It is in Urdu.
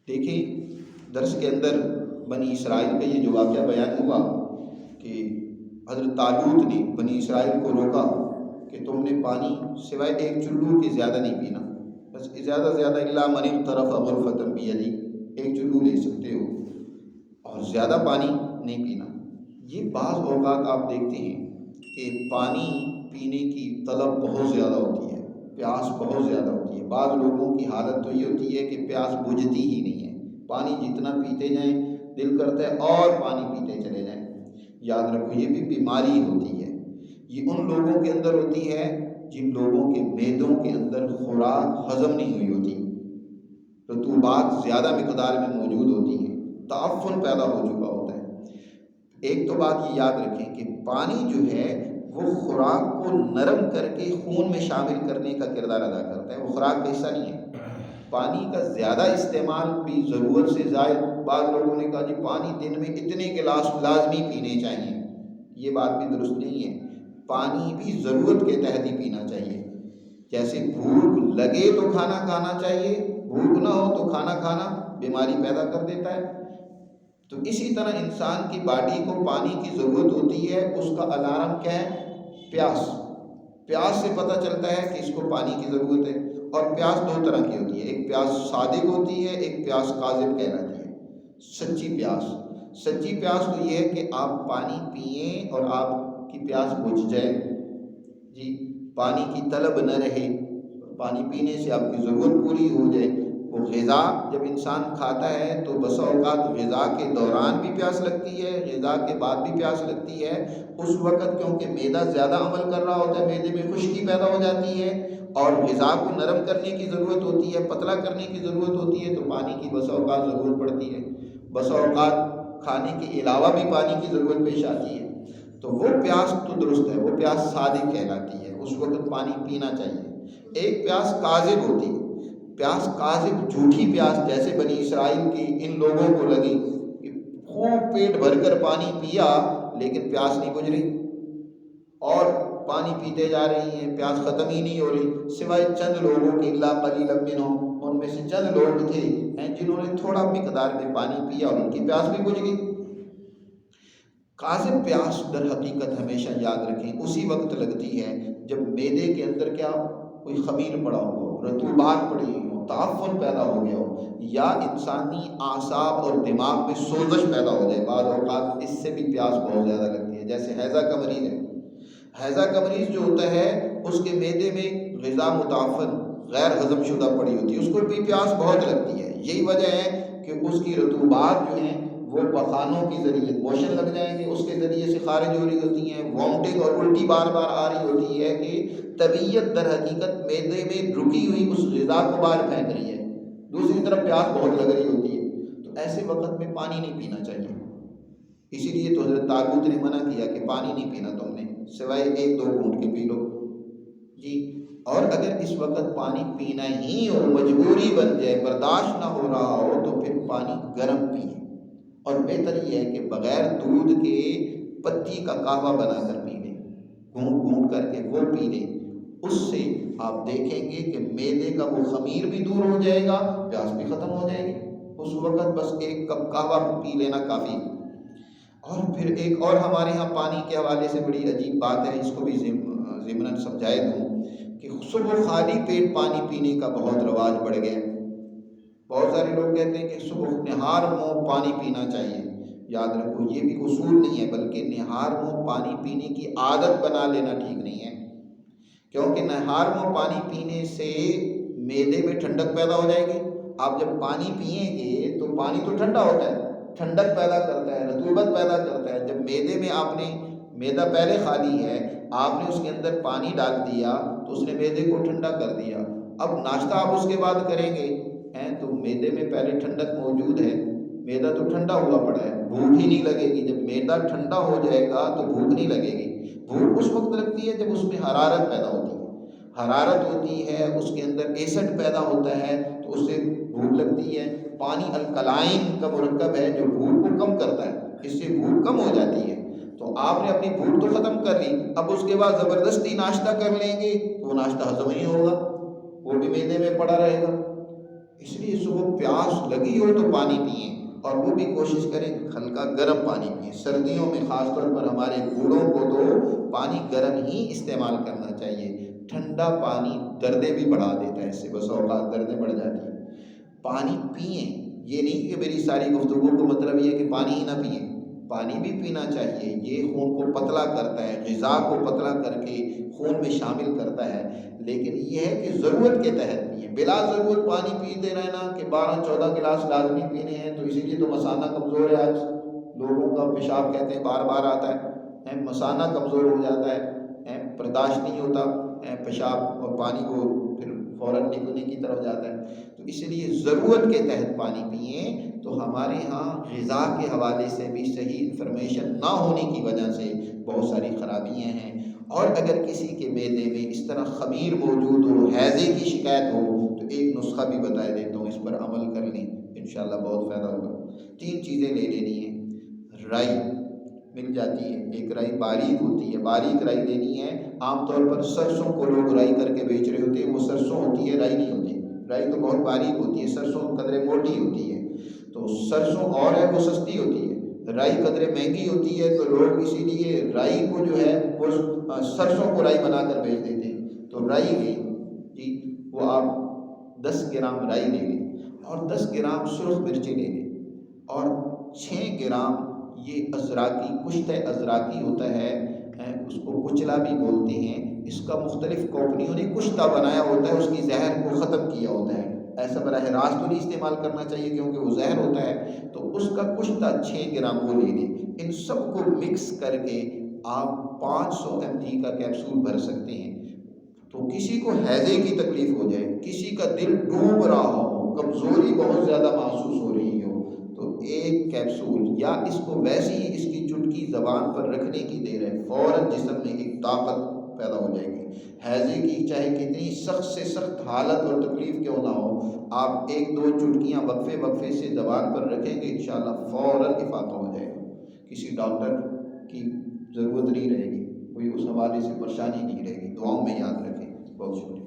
دیکھیں درس کے اندر بنی اسرائیل کا یہ جو واقعہ بیان ہوا کہ حضرت طالوت نے بنی اسرائیل کو روکا کہ تم نے پانی سوائے ایک چلو کے زیادہ نہیں پینا، بس زیادہ سے زیادہ الا من اغترف غرفۃ بیدی، ایک چلو لے سکتے ہو اور زیادہ پانی نہیں پینا۔ یہ بعض اوقات آپ دیکھتے ہیں کہ پانی پینے کی طلب بہت زیادہ ہوتی ہے، پیاس بہت زیادہ ہوتی ہے۔ بعض لوگوں کی حالت تو یہ ہوتی ہے کہ پیاس بجھتی ہی نہیں ہے، پانی جتنا پیتے جائیں دل کرتا ہے اور پانی پیتے چلے جائیں۔ یاد رکھو یہ بھی بیماری ہوتی ہے، یہ ان لوگوں کے اندر ہوتی ہے جن لوگوں کے معدوں کے اندر خوراک ہضم نہیں ہوئی ہوتی، رطوبات زیادہ مقدار میں موجود ہوتی ہیں، تعفن پیدا ہو چکا ہوتا ہے۔ ایک تو بات یہ یاد رکھیں کہ پانی جو ہے وہ خوراک کو نرم کر کے خون میں شامل کرنے کا کردار ادا کرتا ہے، وہ خوراک کا حصہ نہیں ہے۔ پانی کا زیادہ استعمال بھی ضرورت سے زائد، بعض لوگوں نے کہا جی پانی دن میں اتنے گلاس لازمی پینے چاہیے، یہ بات بھی درست نہیں ہے۔ پانی بھی ضرورت کے تحت ہی پینا چاہیے۔ جیسے بھوک لگے تو کھانا کھانا چاہیے، بھوک نہ ہو تو کھانا کھانا بیماری پیدا کر دیتا ہے۔ تو اسی طرح انسان کی باڈی کو پانی کی ضرورت ہوتی ہے، اس کا الارم کیا ہے؟ پیاس۔ پیاس سے پتہ چلتا ہے کہ اس کو پانی کی ضرورت ہے۔ اور پیاس دو طرح کی ہوتی ہے، ایک پیاس صادق ہوتی ہے، ایک پیاس کاذب کہلاتی ہے۔ سچی پیاس، سچی پیاس تو یہ ہے کہ آپ پانی پئیں اور آپ کی پیاس بجھ جائے، جی پانی کی طلب نہ رہے، پانی پینے سے آپ کی ضرورت پوری ہو جائے۔ وہ غذا جب انسان کھاتا ہے تو بسا اوقات غذا کے دوران بھی پیاس لگتی ہے، غذا کے بعد بھی پیاس لگتی ہے۔ اس وقت کیونکہ معدہ زیادہ عمل کر رہا ہوتا ہے، معدے میں خشکی پیدا ہو جاتی ہے اور غذا کو نرم کرنے کی ضرورت ہوتی ہے، پتلا کرنے کی ضرورت ہوتی ہے، تو پانی کی بسا اوقات ضرورت پڑتی ہے۔ بسا اوقات کھانے کے علاوہ بھی پانی کی ضرورت پیش آتی ہے، تو وہ پیاس تو درست ہے، وہ پیاس صادق کہلاتی ہے، اس وقت پانی پینا چاہیے۔ ایک پیاس کاذب ہوتی ہے، پیاس کاذب جھوٹی پیاس، جیسے بنی اسرائیل کی ان لوگوں کو لگی کہ خوب پیٹ بھر کر پانی پیا لیکن پیاس نہیں بجھ رہی، اور پانی پیتے جا رہی ہیں، پیاس ختم ہی نہیں ہو رہی، سوائے چند لوگوں کے، الا قلیلا منہم، ان میں سے چند لوگ تھے جنہوں نے تھوڑا مقدار میں پانی پیا اور ان کی پیاس بھی بجھ گئی۔ کاذب پیاس در حقیقت ہمیشہ یاد رکھیں اسی وقت لگتی ہے جب معدے کے اندر کیا کوئی خمیر پڑا ہو، رطوبات پڑی ہو، تعفن پیدا ہو گیا ہو، یا انسانی اعصاب اور دماغ میں سوزش پیدا ہو جائے۔ بعض اوقات اس سے بھی پیاس بہت زیادہ لگتی ہے، جیسے ہیضہ کا مریض ہے، ہیضہ کا مریض جو ہوتا ہے اس کے معدے میں غذا متعفن غیر ہضم شدہ پڑی ہوتی ہے، اس کو بھی پیاس بہت لگتی ہے۔ یہی وجہ ہے کہ اس کی رطوبات جو ہیں وہ پخانوں کے ذریعے موشن لگ جائیں گے، اس کے ذریعے سے خارج ہو رہی ہوتی ہیں، وامٹنگ اور الٹی بار بار آ رہی ہوتی ہے کہ طبیعت در حقیقت معدے میں رکی ہوئی اس غذا کو باہر پھینک رہی ہے، دوسری طرف پیاس بہت لگ رہی ہوتی ہے، تو ایسے وقت میں پانی نہیں پینا چاہیے۔ اسی لیے تو حضرت طالوت نے منع کیا کہ پانی نہیں پینا تم نے، سوائے ایک دو گھونٹ کے پی لو جی۔ اور اگر اس وقت پانی پینا ہی ہو، مجبوری بن جائے، برداشت نہ ہو رہا ہو، تو پھر پانی گرم پئیں، اور بہتر یہ ہے کہ بغیر دودھ کے پتی کا قہوہ بنا کر پی لیں، گھونٹ گھونٹ کر کے وہ پی لیں، اس سے آپ دیکھیں گے کہ معدے کا وہ خمیر بھی دور ہو جائے گا، پیاس بھی ختم ہو جائے گی۔ اس وقت بس ایک کپ قہوہ پی لینا کافی۔ اور پھر ایک اور ہمارے ہاں پانی کے حوالے سے بڑی عجیب بات ہے، اس کو بھی ضمناً سمجھائے دوں کہ صبح خالی پیٹ پانی پینے کا بہت رواج بڑھ گیا۔ بہت سارے لوگ کہتے ہیں کہ صبح نہار منہ پانی پینا چاہیے۔ یاد رکھو یہ بھی اصول نہیں ہے، بلکہ نہار منہ پانی پینے کی عادت بنا لینا ٹھیک نہیں ہے، کیونکہ نہار منہ پانی پینے سے معدے میں ٹھنڈک پیدا ہو جائے گی۔ آپ جب پانی پئیں گے تو پانی تو ٹھنڈا ہوتا ہے، ٹھنڈک پیدا کرتا ہے، رطوبت پیدا کرتا ہے۔ جب معدے میں آپ نے، معدہ پہلے خالی ہے، آپ نے اس کے اندر پانی ڈال دیا تو اس نے معدے کو ٹھنڈا کر دیا۔ اب ناشتہ آپ اس کے بعد کریں گے تو معدے میں پہلے ٹھنڈک موجود ہے، معدہ تو ٹھنڈا ہوا پڑا ہے، بھوک ہی نہیں لگے گی۔ جب معدہ ٹھنڈا ہو جائے گا تو بھوک نہیں لگے گی، بھوک اس وقت لگتی ہے جب اس میں حرارت پیدا ہوتی ہے، حرارت ہوتی ہے، اس کے اندر ایسڈ پیدا ہوتا ہے تو اس سے بھوک لگتی ہے۔ پانی الکلائن کا مرکب ہے جو بھوک کو کم کرتا ہے، اس سے بھوک کم ہو جاتی ہے۔ تو آپ نے اپنی بھوک تو ختم کر لی، اب اس کے بعد زبردستی ناشتہ کر لیں گے تو وہ ناشتہ ہضم نہیں ہوگا، وہ بھی معدے میں پڑا رہے گا۔ اس لیے صبح پیاس لگی ہو تو پانی پئیں، اور وہ بھی کوشش کریں ہلکا گرم پانی پئیں۔ سردیوں میں خاص طور پر ہمارے بوڑھوں کو تو پانی گرم ہی استعمال کرنا چاہیے۔ ٹھنڈا پانی دردیں بھی بڑھا دیتا ہے، اس سے بس اوقات دردیں بڑھ جاتی ہیں۔ پانی پئیں، یہ نہیں کہ میری ساری گفتگو کو مطلب یہ ہے کہ پانی ہی نہ پئیں، پانی بھی پینا چاہیے۔ یہ خون کو پتلا کرتا ہے، غذا کو پتلا کر کے خون میں شامل کرتا ہے، لیکن یہ ہے کہ ضرورت کے تحت پئیں۔ بلا ضرورت پانی پیتے رہنا کہ 12-14 گلاس لازمی پینے ہیں، تو اسی لیے تو مثانہ کمزور ہے۔ آج لوگوں کا پیشاب کہتے ہیں بار بار آتا ہے، مثانہ کمزور ہو جاتا ہے، برداشت نہیں ہوتا پیشاب اور پانی کو، پھر فوراً نکلنے کی طرف جاتا ہے۔ تو اس لیے ضرورت کے تحت پانی پئیں۔ تو ہمارے ہاں غذا کے حوالے سے بھی صحیح انفارمیشن نہ ہونے کی وجہ سے بہت ساری خرابیاں ہیں، اور اگر کسی کے معدے میں اس طرح خمیر موجود ہو، ہیضے کی شکایت ہو، تو ایک نسخہ بھی بتا دیتا ہوں، اس پر عمل کر لیں، انشاءاللہ بہت فائدہ ہوگا۔ 3 چیزیں لے لینی ہیں۔ رائی مل جاتی ہے، ایک رائی باریک ہوتی ہے، باریک رائی لینی ہے۔ عام طور پر سرسوں کو لوگ رائی کر کے بیچ رہے ہوتے ہیں، وہ سرسوں ہوتی ہے، رائی نہیں ہوتی۔ رائی تو بہت باریک ہوتی ہے، سرسوں قدرے موٹی ہوتی ہے، تو سرسوں اور ہے وہ سستی ہوتی ہے، رائی قدرے مہنگی ہوتی ہے، تو لوگ اسی لیے رائی کو جو ہے وہ سرسوں کو رائی بنا کر بیچ دیتے ہیں۔ تو رائی لیں جی، وہ آپ 10 گرام رائی لے لیں، اور 10 گرام سرخ مرچیں لے لیں، اور 6 گرام یہ ازراکی، کشت ازراکی ہوتا ہے، اس کو کچلا بھی بولتے ہیں، اس کا مختلف کمپنیوں نے کشتہ بنایا ہوتا ہے، اس کی زہر کو ختم کیا ہوتا ہے۔ ایسا براہ راست تو نہیں استعمال کرنا چاہیے کیونکہ وہ زہر ہوتا ہے، تو اس کا کشتہ 6 گرام وہ لے لیں۔ ان سب کو مکس کر کے آپ 500 mg کا کیپسول بھر سکتے ہیں۔ تو کسی کو ہیضے کی تکلیف ہو جائے، کسی کا دل ڈوب رہا ہو، کمزوری بہت زیادہ محسوس ہو رہی ہو، تو ایک کیپسول، یا اس کو ویسے ہی اس کی چٹکی زبان پر رکھنے کی دیر ہے، فوراً جسم میں ایک طاقت پیدا ہو جائے گی۔ ہیضے کی چاہے کتنی سخت سے سخت حالت اور تکلیف کیوں نہ ہو، آپ 1-2 چٹکیاں وقفے وقفے سے زبان پر رکھیں گے، انشاءاللہ فوراً افاقہ ہو جائے گا۔ کسی ڈاکٹر کی ضرورت نہیں رہے گی، کوئی اس حوالے سے پریشانی نہیں رہے گی۔ دعاؤں میں یاد رکھیں۔ بہت شکریہ۔